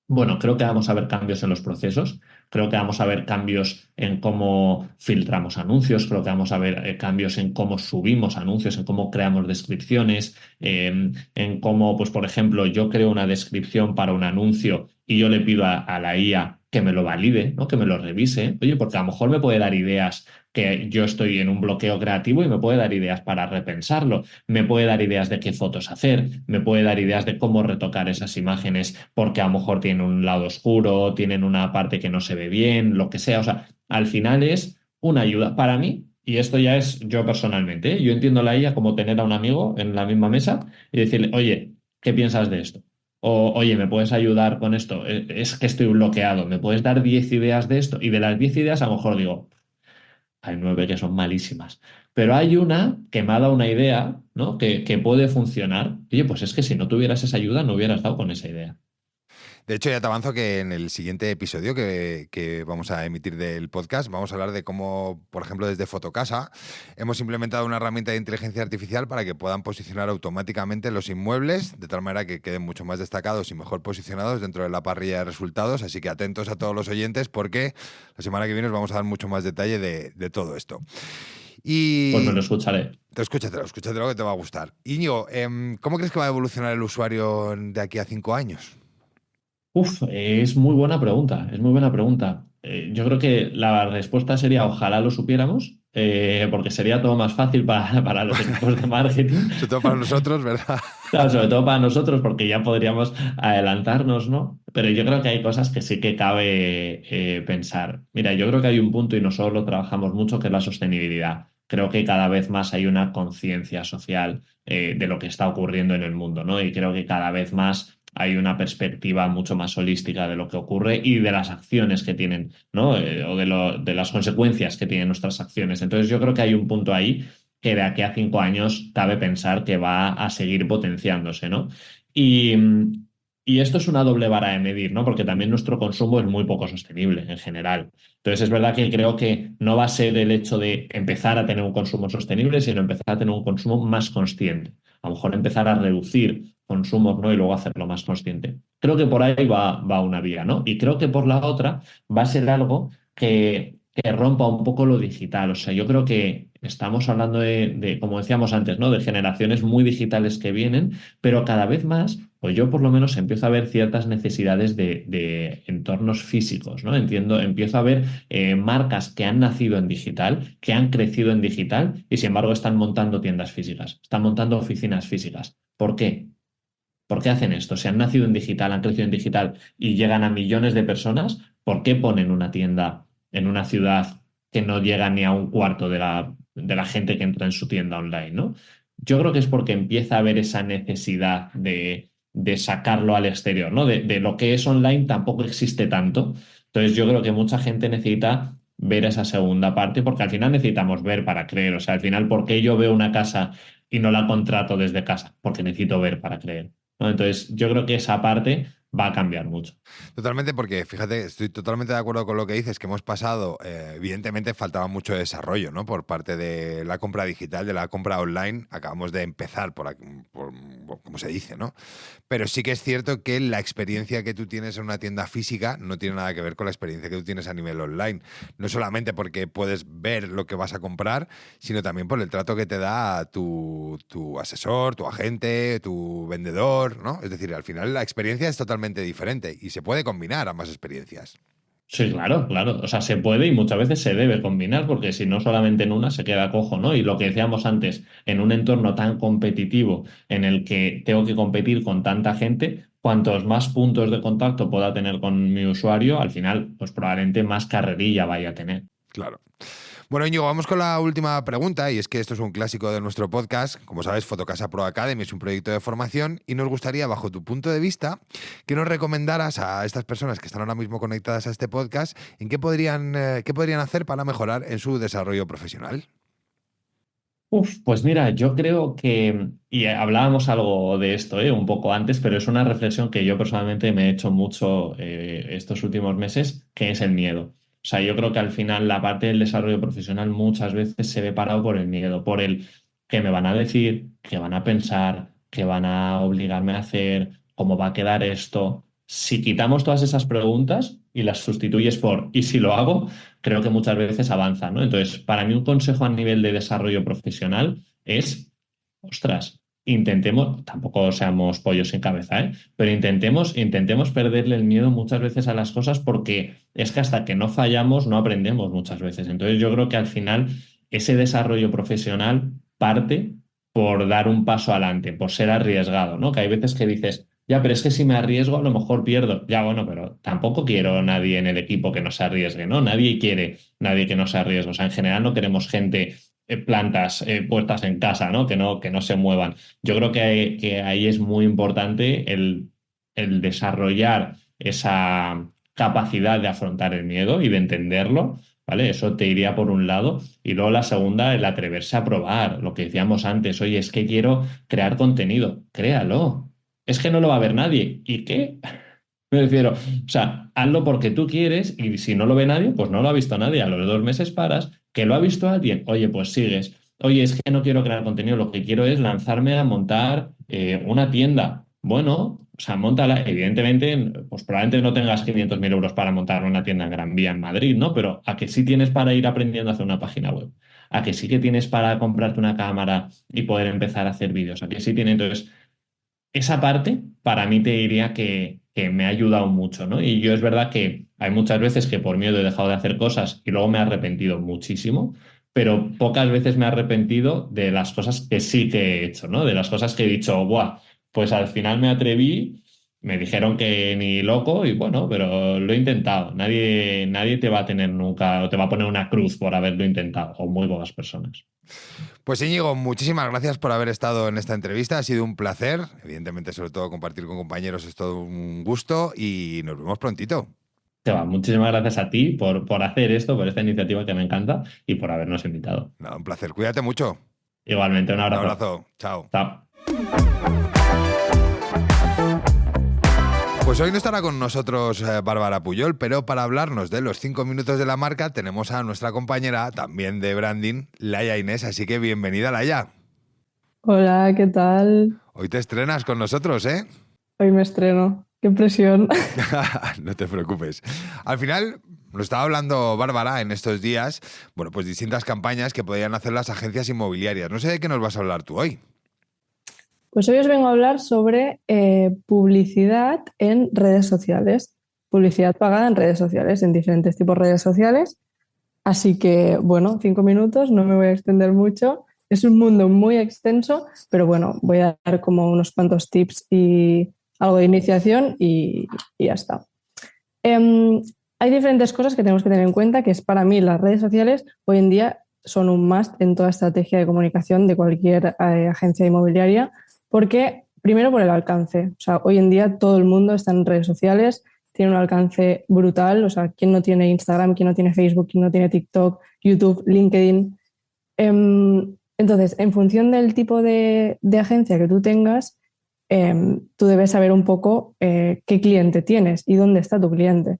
Bueno, creo que vamos a ver cambios en los procesos, creo que vamos a ver cambios en cómo filtramos anuncios, creo que vamos a ver cambios en cómo subimos anuncios, en cómo creamos descripciones, en cómo, pues por ejemplo, yo creo una descripción para un anuncio y yo le pido a la IA que me lo valide, ¿no? Que me lo revise. Oye, porque a lo mejor me puede dar ideas que yo estoy en un bloqueo creativo y me puede dar ideas para repensarlo, me puede dar ideas de qué fotos hacer, me puede dar ideas de cómo retocar esas imágenes porque a lo mejor tienen un lado oscuro, tienen una parte que no se ve bien, lo que sea. O sea, al final es una ayuda para mí. Y esto ya es yo personalmente, ¿eh? Yo entiendo la IA como tener a un amigo en la misma mesa y decirle, oye, ¿qué piensas de esto? O, oye, ¿me puedes ayudar con esto? Es que estoy bloqueado. ¿Me puedes dar 10 ideas de esto? Y de las 10 ideas, a lo mejor digo, hay 9 que son malísimas. Pero hay una que me ha dado una idea, ¿no? Que puede funcionar. Oye, pues es que si no tuvieras esa ayuda, no hubieras dado con esa idea. De hecho, ya te avanzo que en el siguiente episodio que vamos a emitir del podcast vamos a hablar de cómo, por ejemplo, desde Fotocasa hemos implementado una herramienta de inteligencia artificial para que puedan posicionar automáticamente los inmuebles de tal manera que queden mucho más destacados y mejor posicionados dentro de la parrilla de resultados. Así que atentos a todos los oyentes porque la semana que viene os vamos a dar mucho más detalle de todo esto. Pues me Y lo escucharé. escúchatelo que te va a gustar. Íñigo, ¿cómo crees que va a evolucionar el usuario de aquí a 5 años? Uf, es muy buena pregunta, es muy buena pregunta. Yo creo que la respuesta sería ojalá lo supiéramos, porque sería todo más fácil para los equipos de marketing. Sobre todo para nosotros, ¿verdad? Claro, sobre todo para nosotros, porque ya podríamos adelantarnos, ¿no? Pero yo creo que hay cosas que sí que cabe pensar. Mira, yo creo que hay un punto y nosotros lo trabajamos mucho, que es la sostenibilidad. Creo que cada vez más hay una conciencia social de lo que está ocurriendo en el mundo, ¿no? Y creo que cada vez más hay una perspectiva mucho más holística de lo que ocurre y de las acciones que tienen, ¿no? O de las consecuencias que tienen nuestras acciones. Entonces yo creo que hay un punto ahí que de aquí a 5 años cabe pensar que va a seguir potenciándose, ¿no? Y, y esto es una doble vara de medir, ¿no? Porque también nuestro consumo es muy poco sostenible en general. Entonces es verdad que creo que no va a ser el hecho de empezar a tener un consumo sostenible, sino empezar a tener un consumo más consciente. A lo mejor empezar a reducir consumos, ¿no? Y luego hacerlo más consciente. Creo que por ahí va una vía, ¿no? Y creo que por la otra va a ser algo que rompa un poco lo digital. O sea, yo creo que estamos hablando como decíamos antes, ¿no? De generaciones muy digitales que vienen, pero cada vez más, pues yo por lo menos empiezo a ver ciertas necesidades de entornos físicos, ¿no? Empiezo a ver marcas que han nacido en digital, que han crecido en digital y sin embargo están montando tiendas físicas, están montando oficinas físicas. ¿Por qué? ¿Por qué hacen esto? Si han nacido en digital, han crecido en digital y llegan a millones de personas, ¿por qué ponen una tienda en una ciudad que no llega ni a un cuarto de la gente que entra en su tienda online, ¿no? Yo creo que es porque empieza a haber esa necesidad de sacarlo al exterior, ¿no? De lo que es online tampoco existe tanto. Entonces yo creo que mucha gente necesita ver esa segunda parte porque al final necesitamos ver para creer. O sea, al final, ¿por qué yo veo una casa y no la contrato desde casa? Porque necesito ver para creer, ¿no? Entonces, yo creo que esa parte va a cambiar mucho. Totalmente, porque fíjate, estoy totalmente de acuerdo con lo que dices, que hemos pasado, evidentemente faltaba mucho desarrollo, ¿no? Por parte de la compra digital, de la compra online, acabamos de empezar como se dice, ¿no? Pero sí que es cierto que la experiencia que tú tienes en una tienda física no tiene nada que ver con la experiencia que tú tienes a nivel online. No solamente porque puedes ver lo que vas a comprar, sino también por el trato que te da tu asesor, tu agente, tu vendedor, ¿no? Es decir, al final la experiencia es totalmente diferente y se puede combinar ambas experiencias. Sí, claro, claro. O sea, se puede y muchas veces se debe combinar, porque si no solamente en una se queda cojo, ¿no? Y lo que decíamos antes, en un entorno tan competitivo en el que tengo que competir con tanta gente, cuantos más puntos de contacto pueda tener con mi usuario, al final, pues probablemente más carrerilla vaya a tener. Claro. Bueno, Íñigo, vamos con la última pregunta, y es que esto es un clásico de nuestro podcast. Como sabes, Fotocasa Pro Academy es un proyecto de formación y nos gustaría, bajo tu punto de vista, que nos recomendaras a estas personas que están ahora mismo conectadas a este podcast en qué podrían hacer para mejorar en su desarrollo profesional. Pues mira, yo creo que, y hablábamos algo de esto, un poco antes, pero es una reflexión que yo personalmente me he hecho mucho estos últimos meses, que es el miedo. O sea, yo creo que al final la parte del desarrollo profesional muchas veces se ve parado por el miedo, por el que me van a decir, que van a pensar, que van a obligarme a hacer, cómo va a quedar esto. Si quitamos todas esas preguntas y las sustituyes por ¿y si lo hago? Creo que muchas veces avanza, ¿no? Entonces, para mí un consejo a nivel de desarrollo profesional es, ostras, intentemos, tampoco seamos pollos sin cabeza, ¿eh? Pero intentemos perderle el miedo muchas veces a las cosas porque es que hasta que no fallamos no aprendemos muchas veces. Entonces, yo creo que al final ese desarrollo profesional parte por dar un paso adelante, por ser arriesgado, ¿no? Que hay veces que dices, ya, pero es que si me arriesgo a lo mejor pierdo. Ya, bueno, pero tampoco quiero nadie en el equipo que no se arriesgue, ¿no? Nadie quiere nadie que no se arriesgue. O sea, en general no queremos gente, plantas puestas en casa, ¿no? Que no se muevan. Yo creo que ahí es muy importante el desarrollar esa capacidad de afrontar el miedo y de entenderlo, ¿vale? Eso te iría por un lado. Y luego la segunda, el atreverse a probar, lo que decíamos antes, oye, es que quiero crear contenido, créalo. Es que no lo va a ver nadie. ¿Y qué? Me refiero, o sea, hazlo porque tú quieres y si no lo ve nadie, pues no lo ha visto nadie. A los 2 meses paras, que lo ha visto alguien, oye, pues sigues. Oye, es que no quiero crear contenido, lo que quiero es lanzarme a montar una tienda. Bueno, o sea, móntala. Evidentemente, pues probablemente no tengas 500.000 euros para montar una tienda en Gran Vía en Madrid, ¿no? Pero a que sí tienes para ir aprendiendo a hacer una página web. A que sí que tienes para comprarte una cámara y poder empezar a hacer vídeos. A que sí tienes. Entonces, esa parte para mí te diría que me ha ayudado mucho, ¿no? Y yo es verdad que hay muchas veces que por miedo he dejado de hacer cosas y luego me he arrepentido muchísimo, pero pocas veces me he arrepentido de las cosas que sí que he hecho, ¿no? De las cosas que he dicho, buah, pues al final me atreví, me dijeron que ni loco y bueno, pero lo he intentado. Nadie te va a tener nunca o te va a poner una cruz por haberlo intentado, o muy pocas personas. Pues Íñigo, muchísimas gracias por haber estado en esta entrevista. Ha sido un placer. Evidentemente, sobre todo compartir con compañeros es todo un gusto y nos vemos prontito. Seba, muchísimas gracias a ti por hacer esto, por esta iniciativa que me encanta y por habernos invitado. Nada, un placer. Cuídate mucho. Igualmente, un Un abrazo. abrazo. Chao. Chao. Pues hoy no estará con nosotros Bárbara Puyol, pero para hablarnos de los 5 minutos de la marca tenemos a nuestra compañera, también de branding, Laia Inés. Así que bienvenida, Laia. Hola, ¿qué tal? Hoy te estrenas con nosotros, ¿eh? Hoy me estreno. Qué presión. No te preocupes. Al final, nos estaba hablando Bárbara en estos días, bueno, pues distintas campañas que podrían hacer las agencias inmobiliarias. No sé de qué nos vas a hablar tú hoy. Pues hoy os vengo a hablar sobre publicidad en redes sociales. Publicidad pagada en redes sociales, en diferentes tipos de redes sociales. Así que, bueno, 5 minutos, no me voy a extender mucho. Es un mundo muy extenso, pero bueno, voy a dar como unos cuantos tips y algo de iniciación y ya está. Hay diferentes cosas que tenemos que tener en cuenta, que es para mí las redes sociales hoy en día son un must en toda estrategia de comunicación de cualquier agencia inmobiliaria, porque primero por el alcance. O sea, hoy en día todo el mundo está en redes sociales, tiene un alcance brutal. O sea, ¿quién no tiene Instagram, quién no tiene Facebook, quién no tiene TikTok, YouTube, LinkedIn? Entonces, en función del tipo de agencia que tú tengas, tú debes saber un poco qué cliente tienes y dónde está tu cliente.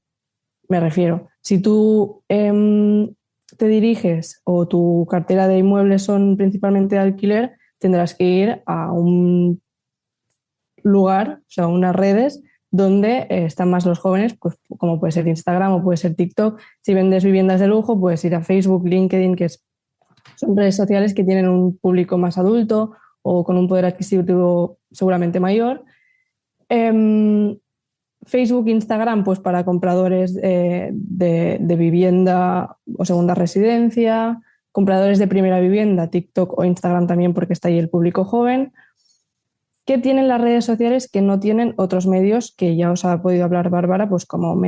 Me refiero, si tú te diriges o tu cartera de inmuebles son principalmente de alquiler, tendrás que ir a un lugar, o sea, unas redes donde están más los jóvenes, pues como puede ser Instagram o puede ser TikTok. Si vendes viviendas de lujo, puedes ir a Facebook, LinkedIn, son redes sociales que tienen un público más adulto o con un poder adquisitivo seguramente mayor. Facebook, Instagram, pues para compradores de vivienda o segunda residencia, compradores de primera vivienda, TikTok o Instagram también porque está ahí el público joven. ¿Qué tienen las redes sociales que no tienen otros medios que ya os ha podido hablar Bárbara? Pues como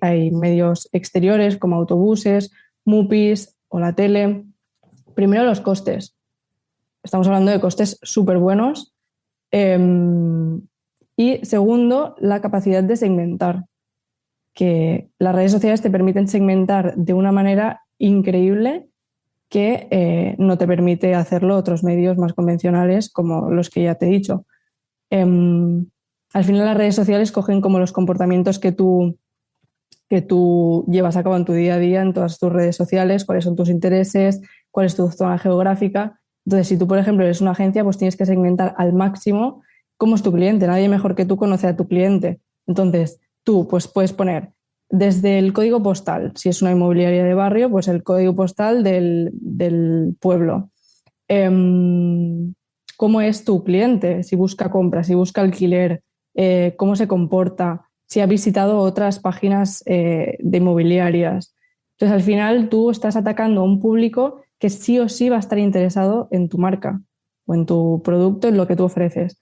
hay medios exteriores como autobuses, MUPIs, o la tele. Primero, los costes. Estamos hablando de costes súper buenos. Y segundo, la capacidad de segmentar, que las redes sociales te permiten segmentar de una manera increíble que no te permite hacerlo otros medios más convencionales como los que ya te he dicho. Al final las redes sociales cogen como los comportamientos que tú llevas a cabo en tu día a día, en todas tus redes sociales, cuáles son tus intereses, cuál es tu zona geográfica. Entonces, si tú, por ejemplo, eres una agencia, pues tienes que segmentar al máximo cómo es tu cliente. Nadie mejor que tú conoce a tu cliente. Entonces, tú pues, puedes poner desde el código postal, si es una inmobiliaria de barrio, pues el código postal del pueblo. ¿Cómo es tu cliente? Si busca compras, si busca alquiler, cómo se comporta, si ha visitado otras páginas de inmobiliarias. Entonces, al final, tú estás atacando a un público que sí o sí va a estar interesado en tu marca o en tu producto, en lo que tú ofreces.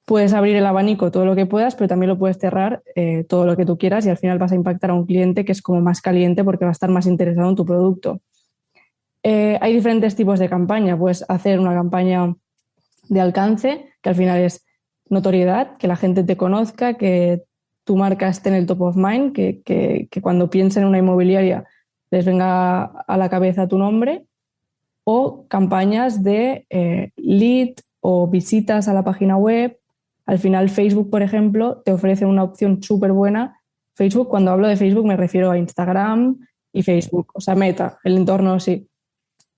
Puedes abrir el abanico todo lo que puedas, pero también lo puedes cerrar todo lo que tú quieras y al final vas a impactar a un cliente que es como más caliente porque va a estar más interesado en tu producto. Hay diferentes tipos de campaña. Puedes hacer una campaña de alcance, que al final es notoriedad, que la gente te conozca, que tu marca esté en el top of mind, que cuando piensen en una inmobiliaria les venga a la cabeza tu nombre, o campañas de lead o visitas a la página web. Al final Facebook, por ejemplo, te ofrece una opción súper buena. Facebook, cuando hablo de Facebook me refiero a Instagram y Facebook, o sea, Meta, el entorno sí.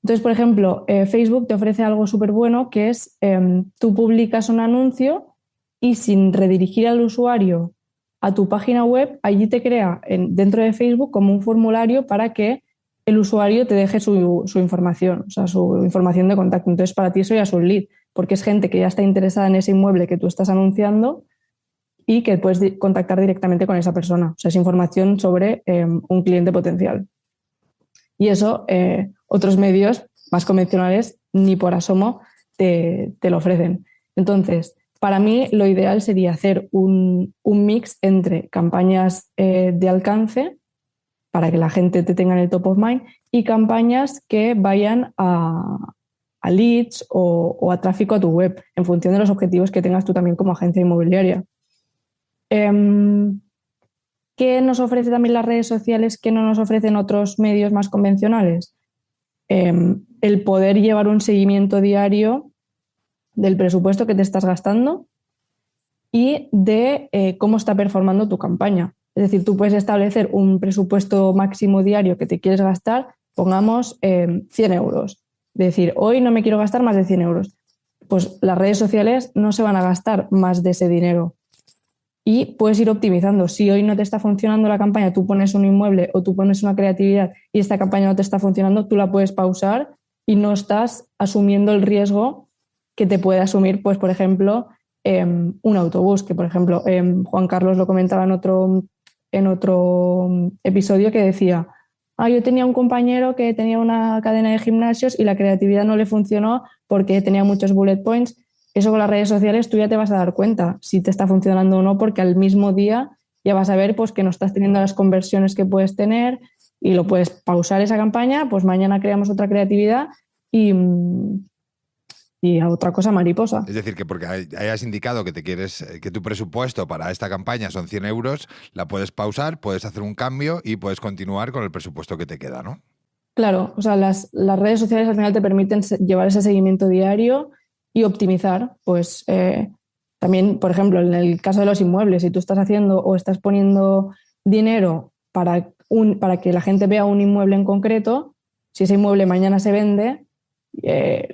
Entonces, por ejemplo, Facebook te ofrece algo súper bueno que es tú publicas un anuncio y sin redirigir al usuario a tu página web, allí te crea dentro de Facebook como un formulario para que el usuario te deje su información, o sea, su información de contacto. Entonces, para ti eso ya es un lead, porque es gente que ya está interesada en ese inmueble que tú estás anunciando y que puedes contactar directamente con esa persona. O sea, es información sobre un cliente potencial. Y eso otros medios más convencionales ni por asomo te lo ofrecen. Entonces, para mí lo ideal sería hacer un mix entre campañas de alcance para que la gente te tenga en el top of mind y campañas que vayan a leads o a tráfico a tu web en función de los objetivos que tengas tú también como agencia inmobiliaria. ¿Qué nos ofrece también las redes sociales que no nos ofrecen otros medios más convencionales? El poder llevar un seguimiento diario del presupuesto que te estás gastando y de cómo está performando tu campaña. Es decir, tú puedes establecer un presupuesto máximo diario que te quieres gastar, pongamos 100 euros. Es decir, hoy no me quiero gastar más de 100 euros. Pues las redes sociales no se van a gastar más de ese dinero. Y puedes ir optimizando. Si hoy no te está funcionando la campaña, tú pones un inmueble o tú pones una creatividad y esta campaña no te está funcionando, tú la puedes pausar y no estás asumiendo el riesgo que te puede asumir, pues, por ejemplo, un autobús, que, por ejemplo, Juan Carlos lo comentaba en otro episodio que decía, yo tenía un compañero que tenía una cadena de gimnasios y la creatividad no le funcionó porque tenía muchos bullet points. Eso con las redes sociales tú ya te vas a dar cuenta si te está funcionando o no, porque al mismo día ya vas a ver pues, que no estás teniendo las conversiones que puedes tener y lo puedes pausar esa campaña, pues mañana creamos otra creatividad y a otra cosa mariposa. Es decir, que porque hayas indicado que te quieres, que tu presupuesto para esta campaña son 100 euros, la puedes pausar, puedes hacer un cambio y puedes continuar con el presupuesto que te queda, ¿no? Claro, o sea, las redes sociales al final te permiten llevar ese seguimiento diario y optimizar. Pues también, por ejemplo, en el caso de los inmuebles, si tú estás haciendo o estás poniendo dinero para que la gente vea un inmueble en concreto, si ese inmueble mañana se vende,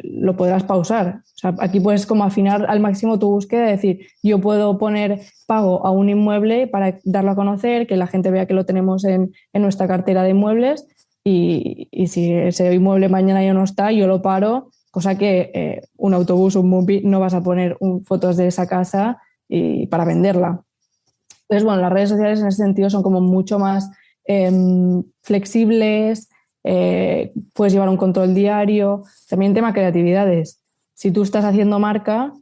lo podrás pausar. O sea, aquí puedes como afinar al máximo tu búsqueda, es decir, yo puedo poner pago a un inmueble para darlo a conocer, que la gente vea que lo tenemos en nuestra cartera de inmuebles y si ese inmueble mañana ya no está, yo lo paro, cosa que un autobús o un Moovit no vas a poner fotos de esa casa para venderla. Entonces, bueno, las redes sociales en ese sentido son como mucho más flexibles, puedes llevar un control diario. También tema creatividades. Si tú estás haciendo marca,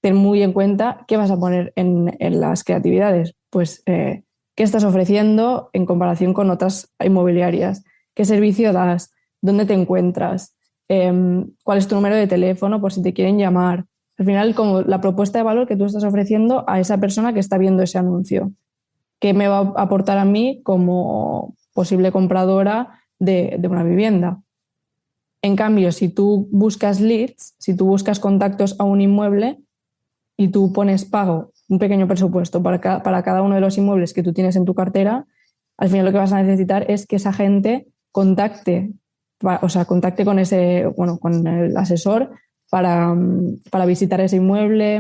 ten muy en cuenta qué vas a poner en las creatividades. Pues, ¿qué estás ofreciendo en comparación con otras inmobiliarias? qué servicio das, dónde te encuentras, cuál es tu número de teléfono por si te quieren llamar. Al final, como la propuesta de valor que tú estás ofreciendo a esa persona que está viendo ese anuncio. ¿Qué me va a aportar a mí como posible compradora de una vivienda? En cambio, si tú buscas leads, si tú buscas contactos a un inmueble y tú pones pago, un pequeño presupuesto para cada uno de los inmuebles que tú tienes en tu cartera, al final lo que vas a necesitar es que esa gente contacte con con el asesor para visitar ese inmueble.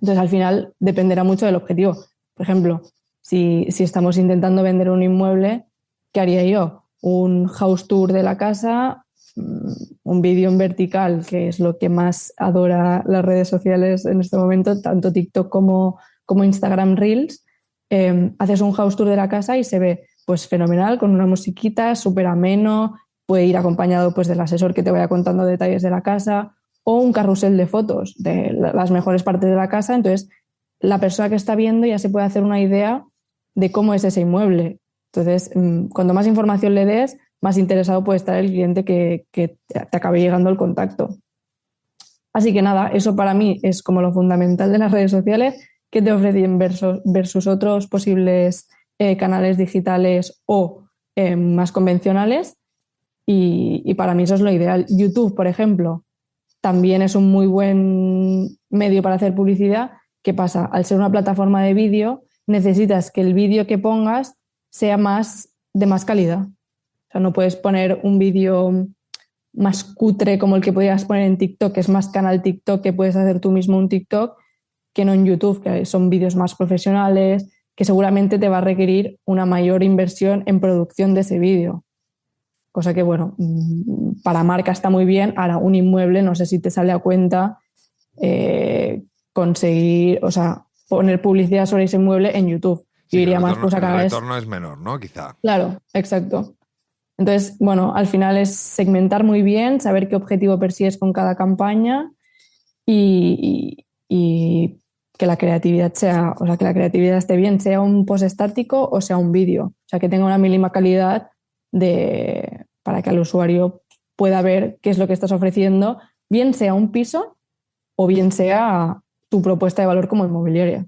Entonces, al final dependerá mucho del objetivo. Por ejemplo, si estamos intentando vender un inmueble, ¿qué haría yo? Un house tour de la casa, un vídeo en vertical, que es lo que más adora las redes sociales en este momento, tanto TikTok como Instagram Reels. Haces un house tour de la casa y se ve pues fenomenal, con una musiquita, súper ameno, puede ir acompañado pues del asesor que te vaya contando detalles de la casa, o un carrusel de fotos de las mejores partes de la casa. Entonces, la persona que está viendo ya se puede hacer una idea de cómo es ese inmueble. Entonces, cuanto más información le des, más interesado puede estar el cliente que te acabe llegando el contacto. Así que nada, eso para mí es como lo fundamental de las redes sociales, que te ofrecen versus otros posibles canales digitales o más convencionales. Y para mí eso es lo ideal. YouTube, por ejemplo, también es un muy buen medio para hacer publicidad. ¿Qué pasa? Al ser una plataforma de vídeo, necesitas que el vídeo que pongas sea de más calidad. O sea, no puedes poner un vídeo más cutre como el que podrías poner en TikTok, que es más canal TikTok, que puedes hacer tú mismo un TikTok, que no en YouTube, que son vídeos más profesionales, que seguramente te va a requerir una mayor inversión en producción de ese vídeo. Cosa que, bueno, para marca está muy bien. Ahora, un inmueble, no sé si te sale a cuenta conseguir, o sea, poner publicidad sobre ese inmueble en YouTube. Sí, Yo que iría más pues a el canales. retorno es menor, ¿no? Quizá. Claro, exacto. Entonces, bueno, al final es segmentar muy bien, saber qué objetivo persigues con cada campaña y que la creatividad que la creatividad esté bien, sea un post estático o sea un vídeo. O sea, que tenga una mínima calidad para que el usuario pueda ver qué es lo que estás ofreciendo, bien sea un piso o bien sea tu propuesta de valor como inmobiliaria.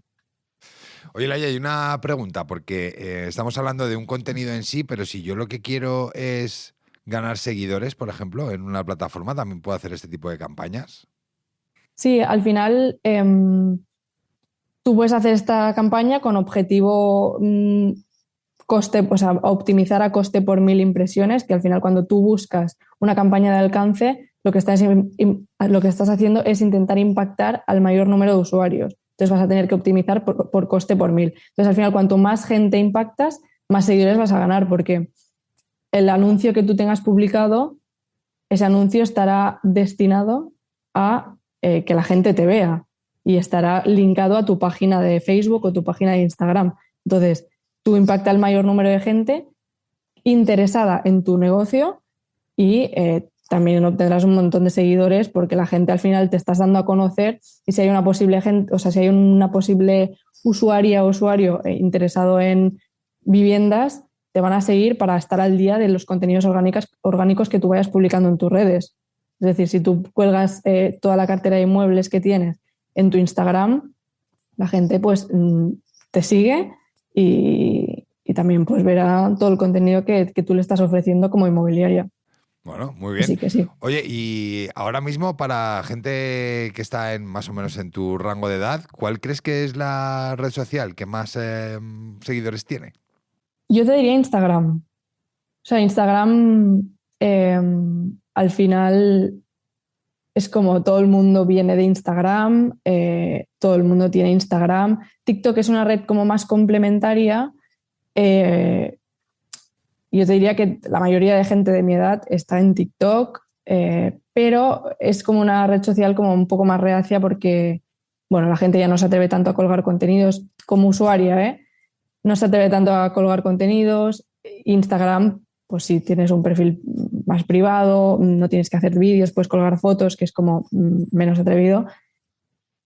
Oye, Laia, hay una pregunta, porque estamos hablando de un contenido en sí, pero si yo lo que quiero es ganar seguidores, por ejemplo, en una plataforma, ¿también puedo hacer este tipo de campañas? Sí, al final tú puedes hacer esta campaña con objetivo coste, o sea, optimizar a coste por 1000 impresiones, que al final cuando tú buscas una campaña de alcance, lo que estás haciendo es intentar impactar al mayor número de usuarios. Entonces vas a tener que optimizar por coste por 1000. Entonces al final cuanto más gente impactas, más seguidores vas a ganar, porque el anuncio que tú tengas publicado, ese anuncio estará destinado a que la gente te vea y estará linkado a tu página de Facebook o tu página de Instagram. Entonces, tú impactas al mayor número de gente interesada en tu negocio y también obtendrás un montón de seguidores, porque la gente al final te estás dando a conocer, y si hay una posible gente, o sea, si hay una posible usuaria o usuario interesado en viviendas, te van a seguir para estar al día de los contenidos orgánicos que tú vayas publicando en tus redes. Es decir, si tú cuelgas toda la cartera de inmuebles que tienes en tu Instagram, la gente pues te sigue y también pues verá todo el contenido que tú le estás ofreciendo como inmobiliaria. Bueno, muy bien. Así que sí. Oye, y ahora mismo para gente que está más o menos en tu rango de edad, ¿cuál crees que es la red social que más seguidores tiene? Yo te diría Instagram. O sea, Instagram al final es como todo el mundo viene de Instagram, todo el mundo tiene Instagram. TikTok es una red como más complementaria. Yo te diría que la mayoría de gente de mi edad está en TikTok, pero es como una red social como un poco más reacia porque, bueno, la gente ya no se atreve tanto a colgar contenidos como usuaria, ¿eh? No se atreve tanto a colgar contenidos. Instagram, pues si tienes un perfil más privado, no tienes que hacer vídeos, puedes colgar fotos, que es como menos atrevido.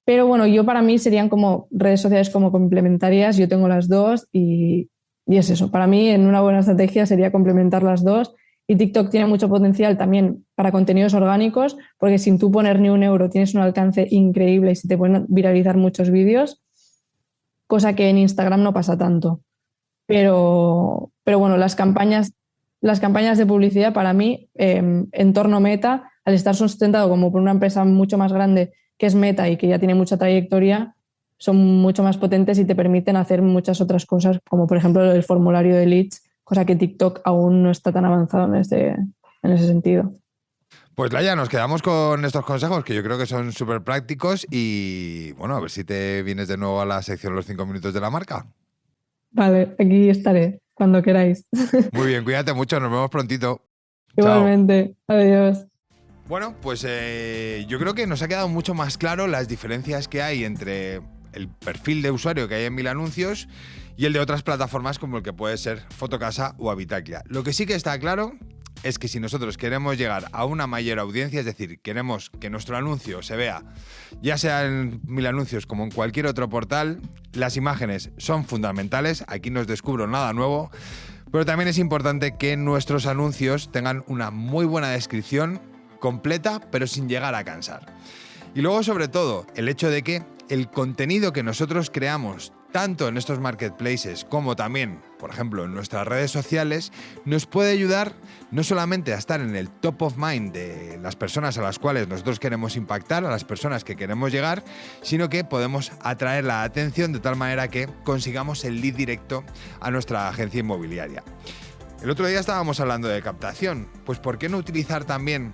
Pero bueno, yo para mí serían como redes sociales como complementarias. Yo tengo las dos y es eso. Para mí, en una buena estrategia sería complementar las dos Y TikTok tiene mucho potencial también para contenidos orgánicos, porque sin tú poner ni un euro tienes un alcance increíble y se te pueden viralizar muchos vídeos, cosa que en Instagram no pasa tanto. Pero bueno, las campañas de publicidad para mí, entorno Meta, al estar sustentado como por una empresa mucho más grande que es Meta y que ya tiene mucha trayectoria, son mucho más potentes y te permiten hacer muchas otras cosas, como por ejemplo el formulario de leads, cosa que TikTok aún no está tan avanzado en ese sentido. Pues Laia, nos quedamos con estos consejos que yo creo que son súper prácticos y bueno, a ver si te vienes de nuevo a la sección Los 5 minutos de la marca. Vale, aquí estaré cuando queráis. Muy bien, cuídate mucho, nos vemos prontito. Igualmente, Chao. adiós. Bueno, pues yo creo que nos ha quedado mucho más claro las diferencias que hay entre el perfil de usuario que hay en Mil Anuncios y el de otras plataformas como el que puede ser Fotocasa o Habitaclia. Lo que sí que está claro es que si nosotros queremos llegar a una mayor audiencia, es decir, queremos que nuestro anuncio se vea, ya sea en Mil Anuncios como en cualquier otro portal, las imágenes son fundamentales, aquí no os descubro nada nuevo, pero también es importante que nuestros anuncios tengan una muy buena descripción completa, pero sin llegar a cansar. Y luego, sobre todo, el hecho de que el contenido que nosotros creamos, tanto en estos marketplaces como también, por ejemplo, en nuestras redes sociales, nos puede ayudar no solamente a estar en el top of mind de las personas a las cuales nosotros queremos impactar, a las personas que queremos llegar, sino que podemos atraer la atención de tal manera que consigamos el lead directo a nuestra agencia inmobiliaria. El otro día estábamos hablando de captación, pues ¿por qué no utilizar también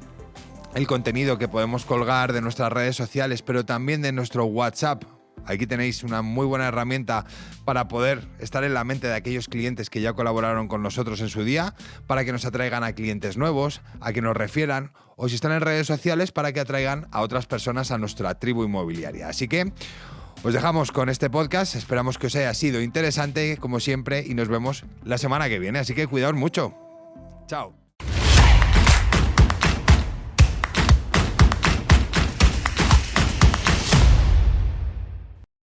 el contenido que podemos colgar de nuestras redes sociales, pero también de nuestro WhatsApp? Aquí tenéis una muy buena herramienta para poder estar en la mente de aquellos clientes que ya colaboraron con nosotros en su día, para que nos atraigan a clientes nuevos, a que nos refieran, o si están en redes sociales, para que atraigan a otras personas a nuestra tribu inmobiliaria. Así que os dejamos con este podcast, esperamos que os haya sido interesante, como siempre, y nos vemos la semana que viene, así que cuidaos mucho. Chao.